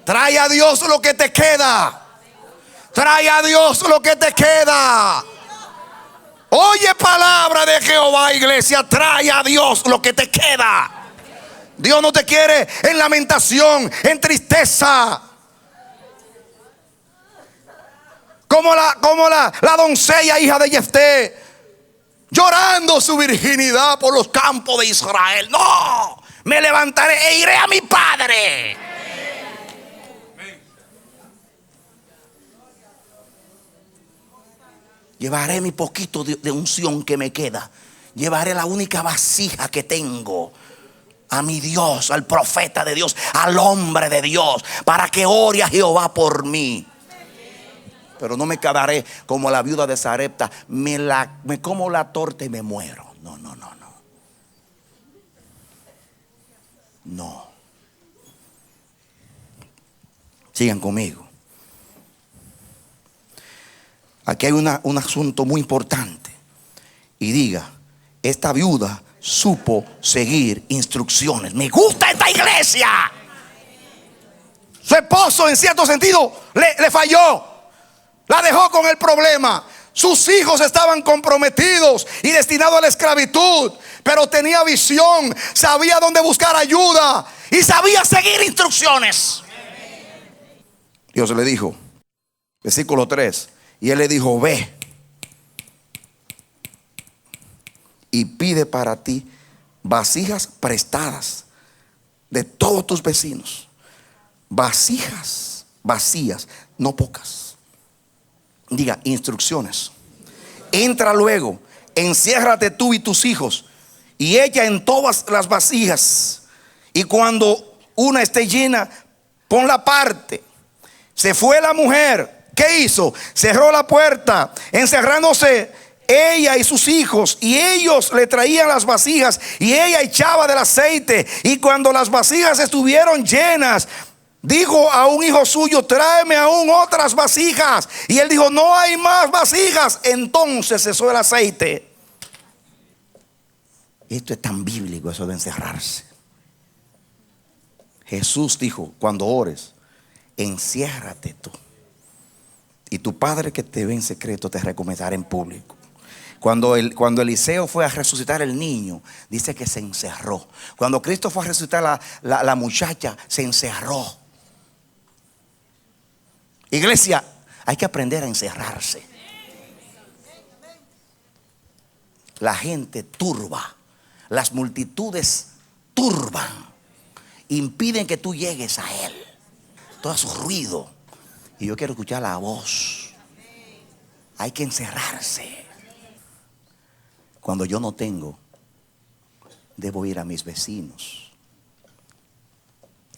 Speaker 2: Trae a Dios lo que te queda. Trae a Dios lo que te queda. Oye palabra de Jehová, iglesia. Trae a Dios lo que te queda. Dios no te quiere en lamentación, en tristeza. Como la doncella hija de Jefté, llorando su virginidad por los campos de Israel. No, me levantaré e iré a mi padre. Llevaré mi poquito de unción que me queda. Llevaré la única vasija que tengo a mi Dios, al profeta de Dios, al hombre de Dios, para que ore a Jehová por mí. Pero no me quedaré como la viuda de Sarepta. Me como la torta y me muero. No. Sigan conmigo. Aquí hay un asunto muy importante. Y diga, esta viuda supo seguir instrucciones. Me gusta esta iglesia. Su esposo en cierto sentido le falló. La dejó con el problema. Sus hijos estaban comprometidos y destinados a la esclavitud, pero tenía visión, sabía dónde buscar ayuda y sabía seguir instrucciones. Dios le dijo, versículo 3, y él le dijo, ve y pide para ti vasijas prestadas de todos tus vecinos. Vasijas vacías, no pocas. Diga, instrucciones. Entra luego, enciérrate tú y tus hijos y echa en todas las vasijas, y cuando una esté llena, ponla aparte. Se fue la mujer. ¿Qué hizo? Cerró la puerta, encerrándose ella y sus hijos, y ellos le traían las vasijas y ella echaba del aceite. Y cuando las vasijas estuvieron llenas, dijo a un hijo suyo, tráeme aún otras vasijas. Y él dijo, no hay más vasijas. Entonces cesó el aceite. Esto es tan bíblico, eso de encerrarse. Jesús dijo, cuando ores, enciérrate tú, y tu Padre que te ve en secreto te recompensará en público. Cuando Eliseo fue a resucitar el niño, dice que se encerró. Cuando Cristo fue a resucitar la muchacha, se encerró. Iglesia, hay que aprender a encerrarse. La gente turba, las multitudes turban, impiden que tú llegues a Él. Todo su ruido. Y yo quiero escuchar la voz. Hay que encerrarse. Cuando yo no tengo, debo ir a mis vecinos.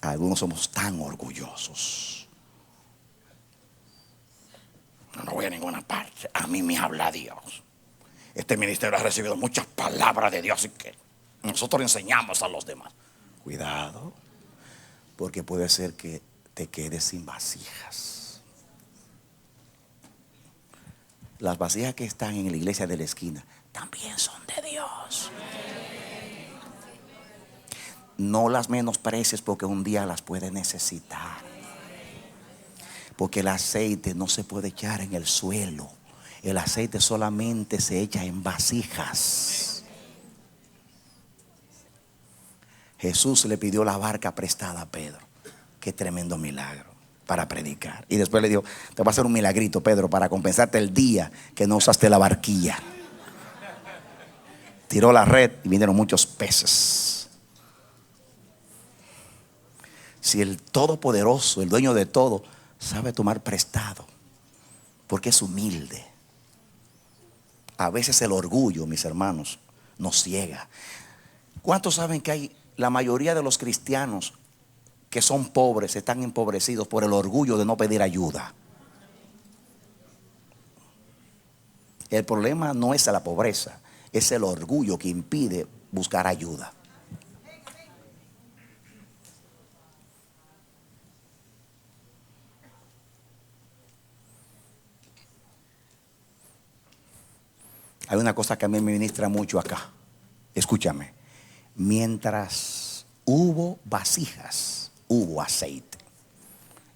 Speaker 2: Algunos somos tan orgullosos. No voy a ninguna parte. A mí me habla Dios. Este ministerio ha recibido muchas palabras de Dios, y que nosotros enseñamos a los demás. Cuidado, porque puede ser que te quedes sin vasijas. Las vasijas que están en la iglesia de la esquina también son de Dios. No las menosprecies, porque un día las puedes necesitar. Porque el aceite no se puede echar en el suelo. El aceite solamente se echa en vasijas. Jesús le pidió la barca prestada a Pedro. Qué tremendo milagro para predicar. Y después le dijo: te voy a hacer un milagrito, Pedro, para compensarte el día que no usaste la barquilla. Tiró la red y vinieron muchos peces. Si el Todopoderoso, el dueño de todo, sabe tomar prestado, porque es humilde. A veces el orgullo, mis hermanos, nos ciega. ¿Cuántos saben que la mayoría de los cristianos que son pobres están empobrecidos por el orgullo de no pedir ayuda? El problema no es la pobreza, es el orgullo que impide buscar ayuda. Hay una cosa que a mí me ministra mucho acá. Escúchame. Mientras hubo vasijas, hubo aceite.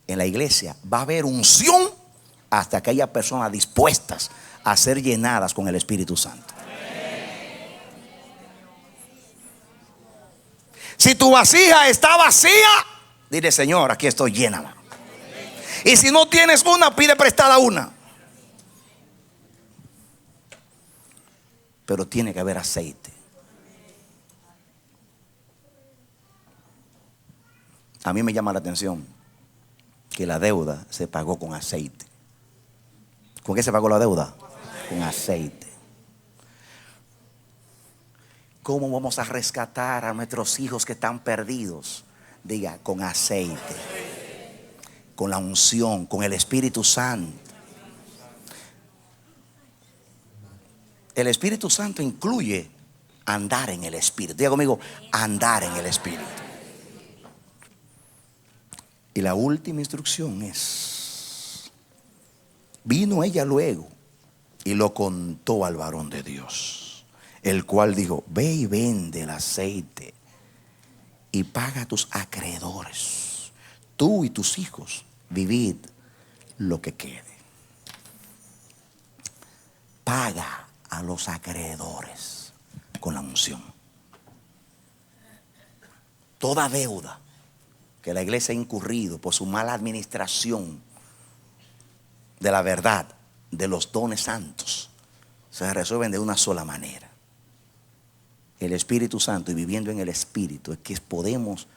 Speaker 2: En la iglesia va a haber unción hasta que haya personas dispuestas a ser llenadas con el Espíritu Santo. Si tu vasija está vacía, dile: Señor, aquí estoy, llénala. Y si no tienes una, pide prestada una. Pero tiene que haber aceite. A mí me llama la atención que la deuda se pagó con aceite. ¿Con qué se pagó la deuda? Con aceite. ¿Cómo vamos a rescatar a nuestros hijos que están perdidos? Diga: con aceite, con la unción, con el Espíritu Santo. El Espíritu Santo incluye andar en el Espíritu. Diga conmigo: andar en el Espíritu. Y la última instrucción es: vino ella luego y lo contó al varón de Dios, el cual dijo: ve y vende el aceite y paga a tus acreedores. Tú y tus hijos vivid lo que quede. Paga a los acreedores con la unción. Toda deuda que la iglesia ha incurrido por su mala administración de la verdad, de los dones santos, se resuelven de una sola manera: el Espíritu Santo. Y viviendo en el Espíritu es que podemos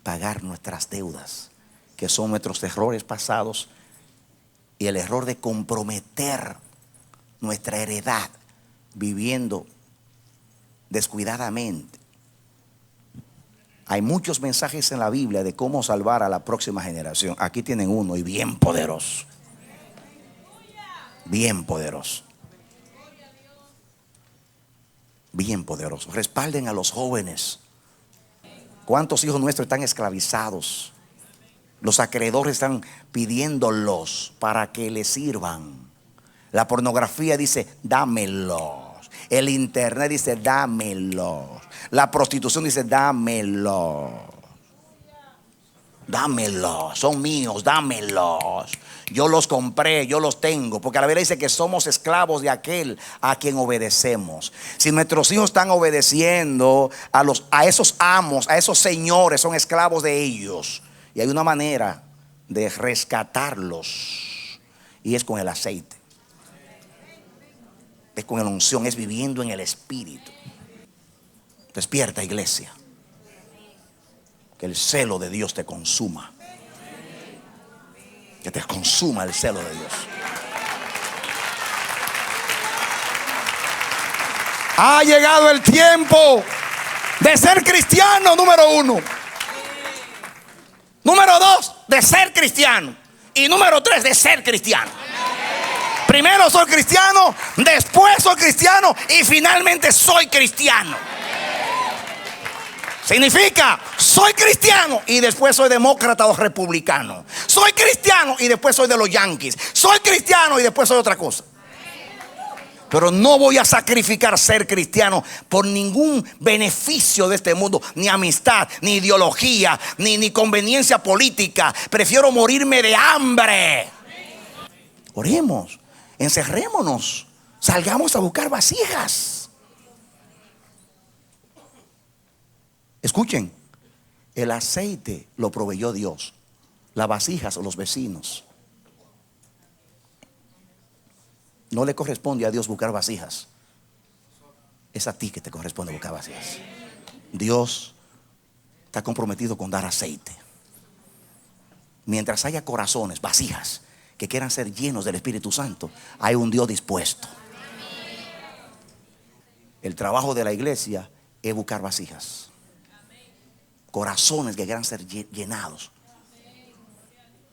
Speaker 2: pagar nuestras deudas, que son nuestros errores pasados y el error de comprometer nuestra heredad viviendo descuidadamente. Hay muchos mensajes en la Biblia de cómo salvar a la próxima generación. Aquí tienen uno, y bien poderoso. Bien poderoso. Bien poderoso. Respalden a los jóvenes. ¿Cuántos hijos nuestros están esclavizados? Los acreedores están pidiéndolos para que les sirvan. La pornografía dice: dámelos. El internet dice: dámelos. La prostitución dice: dámelos. Dámelos, son míos, dámelos. Yo los compré, yo los tengo. Porque la Biblia dice que somos esclavos de aquel a quien obedecemos. Si nuestros hijos están obedeciendo a esos amos, a esos señores, son esclavos de ellos. Y hay una manera de rescatarlos, y es con el aceite, es con la unción, es viviendo en el Espíritu. Despierta, iglesia. Que el celo de Dios te consuma. Que te consuma el celo de Dios. Ha llegado el tiempo de ser cristiano, número 1. Número 2, de ser cristiano. Y número 3, de ser cristiano. Primero soy cristiano, después soy cristiano y finalmente soy cristiano. Significa: soy cristiano y después soy demócrata o republicano. Soy cristiano y después soy de los Yankees. Soy cristiano y después soy otra cosa. Pero no voy a sacrificar ser cristiano por ningún beneficio de este mundo, ni amistad, ni ideología, ni conveniencia política. Prefiero morirme de hambre. Oremos, encerrémonos, salgamos a buscar vasijas. Escuchen, el aceite lo proveyó Dios, las vasijas o los vecinos. No le corresponde a Dios buscar vasijas. Es a ti que te corresponde buscar vasijas. Dios está comprometido con dar aceite. Mientras haya corazones, vasijas que quieran ser llenos del Espíritu Santo, hay un Dios dispuesto. El trabajo de la iglesia es buscar vasijas, corazones que quieran ser llenados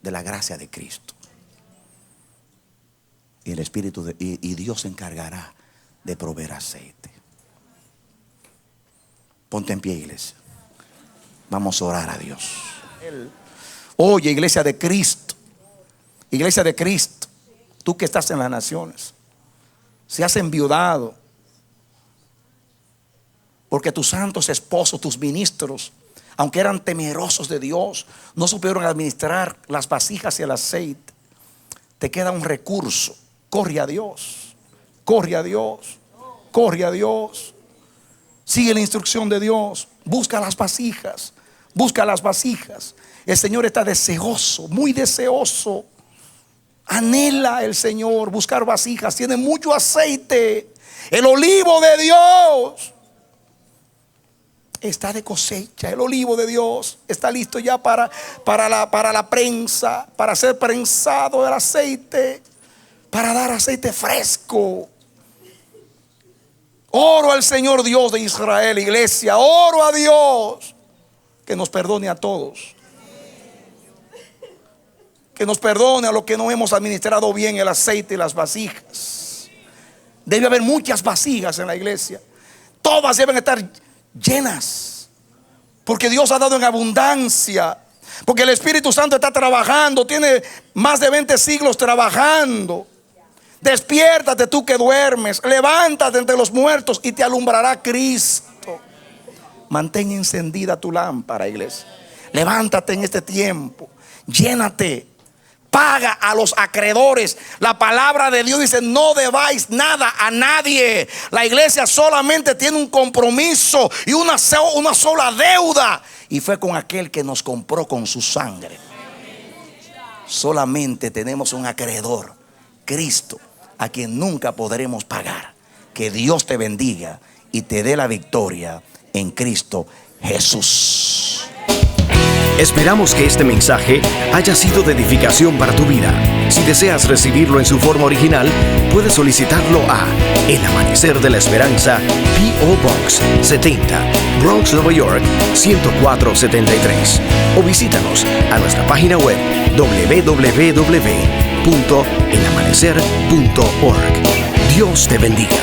Speaker 2: de la gracia de Cristo. Y el Espíritu y Dios se encargará de proveer aceite. Ponte en pie, iglesia. Vamos a orar a Dios. Oye, iglesia de Cristo. Iglesia de Cristo. Tú que estás en las naciones. Se has enviudado. Porque tus santos esposos, tus ministros, aunque eran temerosos de Dios, no supieron administrar las vasijas y el aceite. Te queda un recurso. Corre a Dios, corre a Dios, corre a Dios. Sigue la instrucción de Dios. Busca las vasijas, busca las vasijas. El Señor está deseoso, muy deseoso. Anhela el Señor buscar vasijas. Tiene mucho aceite. El olivo de Dios está de cosecha. El olivo de Dios está listo ya para la prensa, para ser prensado el aceite, para dar aceite fresco. Oro al Señor Dios de Israel, iglesia. Oro a Dios que nos perdone a todos, que nos perdone a los que no hemos administrado bien el aceite y las vasijas. Debe haber muchas vasijas en la iglesia. Todas deben estar llenas, porque Dios ha dado en abundancia, porque el Espíritu Santo está trabajando. Tiene más de 20 siglos trabajando. Despiértate tú que duermes, levántate entre los muertos y te alumbrará Cristo. Mantén encendida tu lámpara, iglesia. Levántate en este tiempo, llénate. Paga a los acreedores. La palabra de Dios dice: no debáis nada a nadie. La iglesia solamente tiene un compromiso y una sola deuda, y fue con aquel que nos compró con su sangre. Solamente tenemos un acreedor, Cristo, a quien nunca podremos pagar. Que Dios te bendiga y te dé la victoria en Cristo Jesús.
Speaker 1: Esperamos que este mensaje haya sido de edificación para tu vida. Si deseas recibirlo en su forma original, puedes solicitarlo a El Amanecer de la Esperanza, P.O. Box 70, Bronx, Nueva York 10473. O visítanos a nuestra página web www.elamanecer.org. Dios te bendiga.